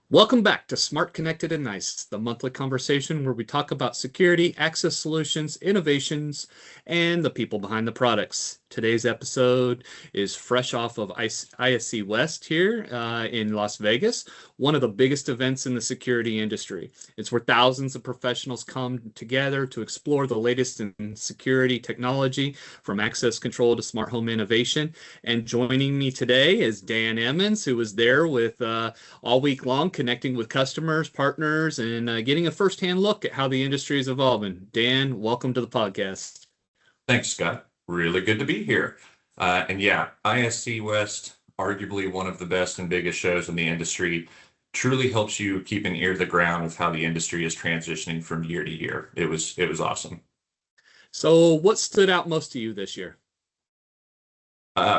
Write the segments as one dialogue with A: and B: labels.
A: Welcome back to Smart Connected and Nice, the monthly conversation where we talk about security, access solutions, innovations, and the people behind the products. Today's episode is fresh off of ISC West here in Las Vegas, one of the biggest events in the security industry. It's where thousands of professionals come together to explore the latest in security technology, from access control to smart home innovation. And joining me today is Dan Emmons, who was there with all week long, connecting with customers, partners, and getting a firsthand look at how the industry is evolving. Dan, welcome to the podcast.
B: Thanks, Scott. Really good to be here. And yeah, ISC West, arguably one of the best and biggest shows in the industry, truly helps you keep an ear to the ground of how the industry is transitioning from year to year. It was awesome.
A: So, what stood out most to you this year?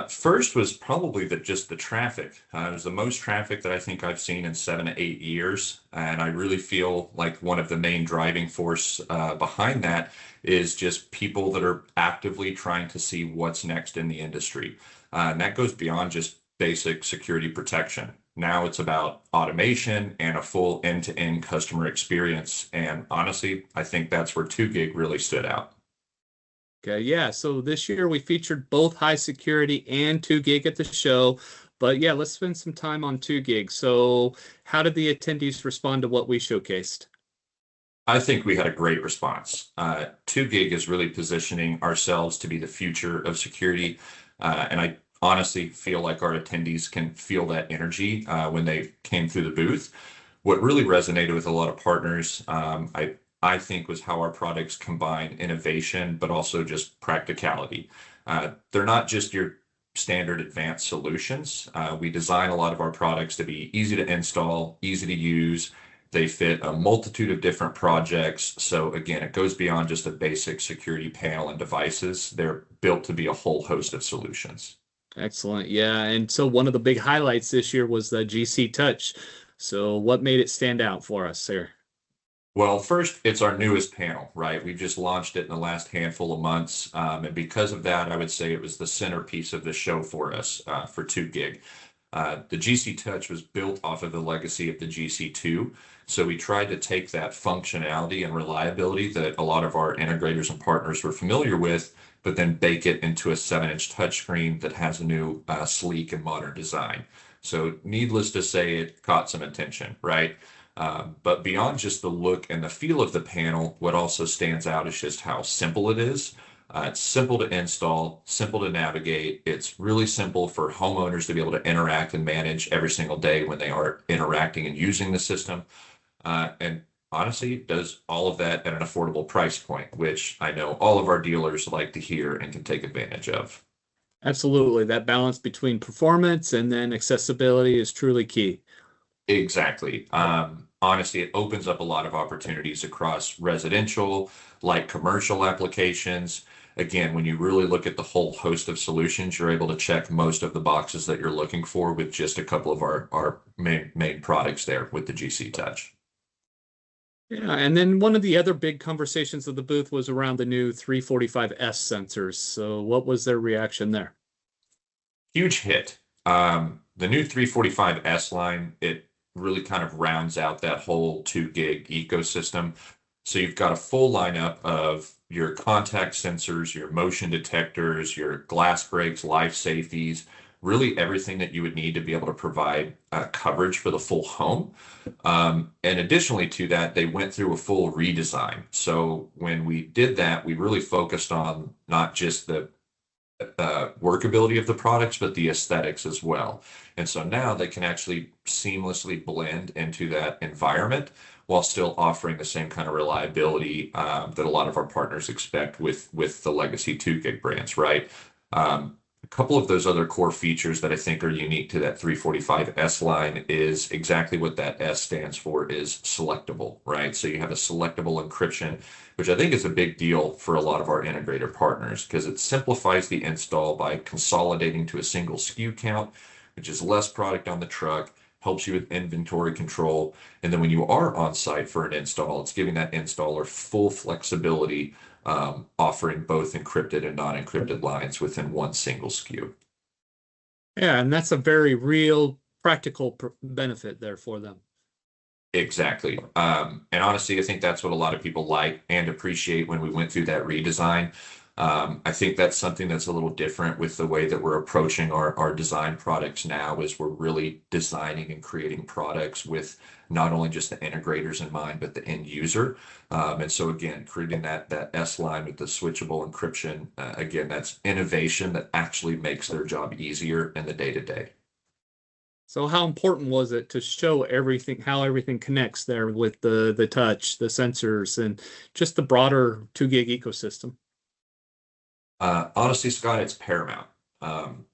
B: First was probably just the traffic. It was the most traffic that I think I've seen in 7 to 8 years, and I really feel like one of the main driving force behind that is just people that are actively trying to see what's next in the industry, and that goes beyond just basic security protection. Now it's about automation and a full end-to-end customer experience, and honestly, I think that's where 2 gig really stood out.
A: Okay, yeah. So this year we featured both high security and 2 gig at the show. But yeah, let's spend some time on 2 gig. So, how did the attendees respond to what we showcased?
B: I think we had a great response. 2 gig is really positioning ourselves to be the future of security. And I honestly feel like our attendees can feel that energy when they came through the booth. What really resonated with a lot of partners, I think, was how our products combine innovation, but also just practicality. They're not just your standard advanced solutions. We design a lot of our products to be easy to install, easy to use. They fit a multitude of different projects. So again, it goes beyond just a basic security panel and devices. They're built to be a whole host of solutions.
A: Excellent. Yeah. And so one of the big highlights this year was the GC Touch. So, what made it stand out for us there?
B: Well, first, it's our newest panel, right? We've just launched it in the last handful of months. And because of that, I would say it was the centerpiece of the show for us for 2 gig. The GC Touch was built off of the legacy of the GC2. So we tried to take that functionality and reliability that a lot of our integrators and partners were familiar with, but then bake it into a 7-inch touchscreen that has a new sleek and modern design. So needless to say, it caught some attention, right? But beyond just the look and the feel of the panel, what also stands out is just how simple it is. It's simple to install, simple to navigate. It's really simple for homeowners to be able to interact and manage every single day when they are interacting and using the system. And honestly, it does all of that at an affordable price point, which I know all of our dealers like to hear and can take advantage of.
A: Absolutely. That balance between performance and then accessibility is truly key.
B: Exactly. Honestly, it opens up a lot of opportunities across residential, like commercial applications. Again, when you really look at the whole host of solutions, you're able to check most of the boxes that you're looking for with just a couple of our main products there with the GC Touch.
A: Yeah, and then one of the other big conversations of the booth was around the new 345S sensors. So, what was their reaction there?
B: Huge hit. The new 345S line, it really kind of rounds out that whole 2 gig ecosystem. So you've got a full lineup of your contact sensors, your motion detectors, your glass breaks, life safeties, really everything that you would need to be able to provide coverage for the full home. And additionally to that, they went through a full redesign. So when we did that, we really focused on not just the workability of the products, but the aesthetics as well. And so now they can actually seamlessly blend into that environment while still offering the same kind of reliability that a lot of our partners expect with the legacy 2 gig brands, right? A couple of those other core features that I think are unique to that 345S line is exactly what that S stands for, is selectable, right? So you have a selectable encryption, which I think is a big deal for a lot of our integrator partners because it simplifies the install by consolidating to a single SKU count, which is less product on the truck, helps you with inventory control. And then when you are on site for an install, it's giving that installer full flexibility, offering both encrypted and non-encrypted lines within one single SKU.
A: Yeah, and that's a very real practical benefit there for them.
B: Exactly. And honestly, I think that's what a lot of people like and appreciate when we went through that redesign. I think that's something that's a little different with the way that we're approaching our design products now is we're really designing and creating products with not only just the integrators in mind, but the end user. And so again, creating that S line with the switchable encryption, again, that's innovation that actually makes their job easier in the day to day.
A: So how important was it to show everything, how everything connects there with the touch, the sensors, and just the broader 2 gig ecosystem?
B: Honestly, Scott, it's paramount.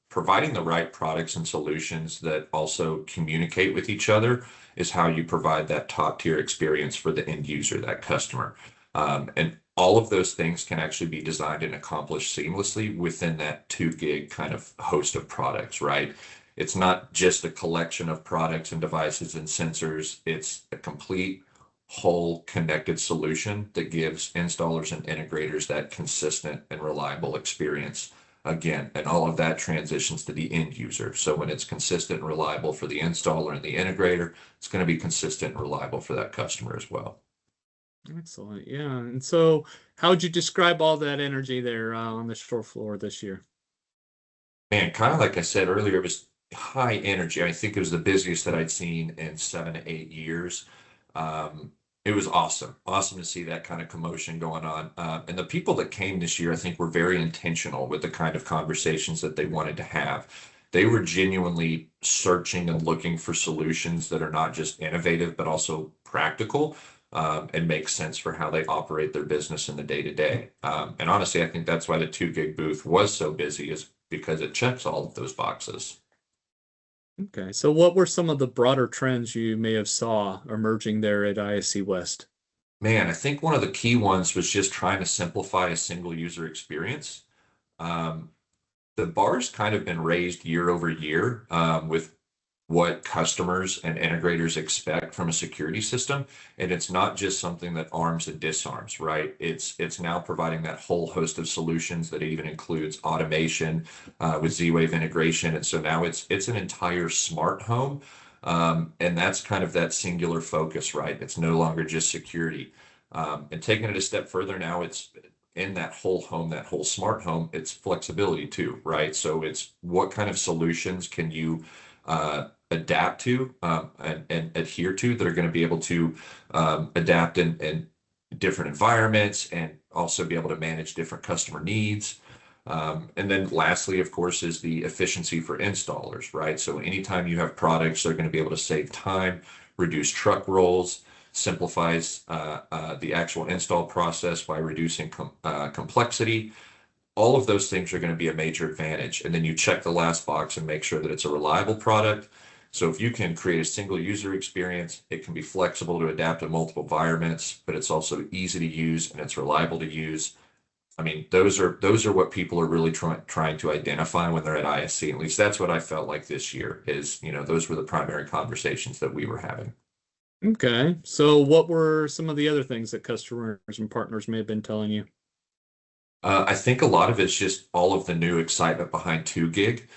B: Providing the right products and solutions that also communicate with each other is how you provide that top tier experience for the end user, that customer. And all of those things can actually be designed and accomplished seamlessly within that 2 gig kind of host of products, right? It's not just a collection of products and devices and sensors. It's a complete whole connected solution that gives installers and integrators that consistent and reliable experience. Again, and all of that transitions to the end user. So when it's consistent and reliable for the installer and the integrator, it's going to be consistent and reliable for that customer as well.
A: Excellent. Yeah. And so how would you describe all that energy there on the shore floor this year?
B: Man, kind of like I said earlier, it was high energy. I think it was the busiest that I'd seen in 7 to 8 years. Um, it was awesome. Awesome to see that kind of commotion going on. And the people that came this year, I think, were very intentional with the kind of conversations that they wanted to have. They were genuinely searching and looking for solutions that are not just innovative, but also practical, and make sense for how they operate their business in the day to day. And honestly, I think that's why the 2 gig booth was so busy, is because it checks all of those boxes.
A: Okay. So what were some of the broader trends you may have saw emerging there at ISC West?
B: Man, I think one of the key ones was just trying to simplify a single user experience. Um, the bar's kind of been raised year over year, with what customers and integrators expect from a security system. And it's not just something that arms and disarms, right? It's now providing that whole host of solutions that even includes automation, with Z-Wave integration. And so now it's an entire smart home. And that's kind of that singular focus, right? It's no longer just security. And taking it a step further now, it's in that whole home, that whole smart home, it's flexibility too, right? So it's what kind of solutions can you adapt to, and adhere to, that are going to be able to adapt in different environments and also be able to manage different customer needs. And then lastly, of course, is the efficiency for installers, right? So anytime you have products, they're going to be able to save time, reduce truck rolls, simplifies the actual install process by reducing complexity. All of those things are going to be a major advantage. And then you check the last box and make sure that it's a reliable product. So if you can create a single user experience, it can be flexible to adapt to multiple environments, but it's also easy to use and it's reliable to use. I mean, those are what people are really trying to identify when they're at ISC. At least that's what I felt like this year is, those were the primary conversations that we were having.
A: Okay. So what were some of the other things that customers and partners may have been telling you?
B: I think a lot of it's just all of the new excitement behind 2 gig.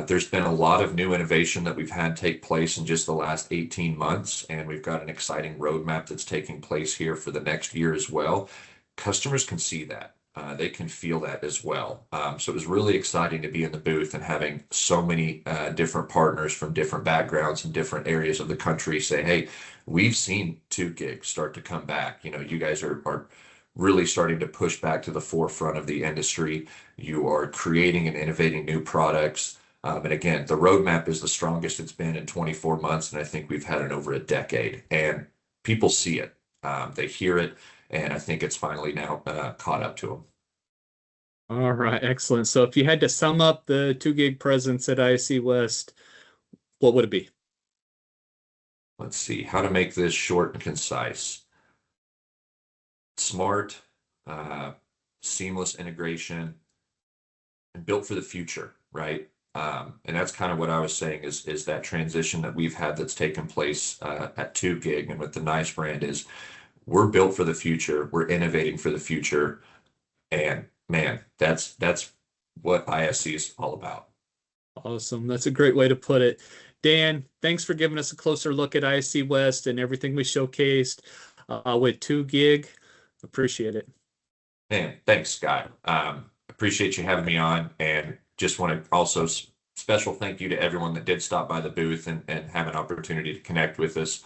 B: There's been a lot of new innovation that we've had take place in just the last 18 months, and we've got an exciting roadmap that's taking place here for the next year as well. Customers can see that. They can feel that as well. So it was really exciting to be in the booth and having so many different partners from different backgrounds and different areas of the country say, "Hey, we've seen 2 gig start to come back. You guys are really starting to push back to the forefront of the industry. You are creating and innovating new products." And again, the roadmap is the strongest it's been in 24 months, and I think we've had it over a decade. And people see it, they hear it, and I think it's finally now caught up to them.
A: All right, excellent. So if you had to sum up the 2 gig presence at ISC West, what would it be?
B: Let's see how to make this short and concise. Smart, uh, seamless integration, and built for the future, right? And that's kind of what I was saying is that transition that we've had that's taken place at 2 gig and with the Nice brand is we're built for the future, we're innovating for the future, and man, that's what ISC is all about.
A: Awesome. That's a great way to put it. Dan, thanks for giving us a closer look at ISC West and everything we showcased with 2 gig. Appreciate it.
B: Man, thanks, Scott. Appreciate you having me on, and just want to also special thank you to everyone that did stop by the booth and have an opportunity to connect with us.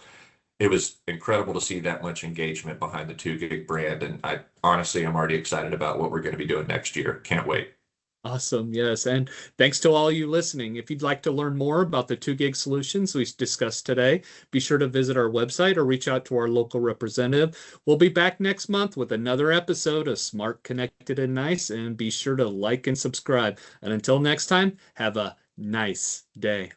B: It was incredible to see that much engagement behind the 2 gig brand, and I honestly I'm already excited about what we're going to be doing next year. Can't wait.
A: Awesome. Yes. And thanks to all you listening. If you'd like to learn more about the 2 gig solutions we discussed today, be sure to visit our website or reach out to our local representative. We'll be back next month with another episode of Smart, Connected, and Nice. And be sure to like and subscribe. And until next time, have a nice day.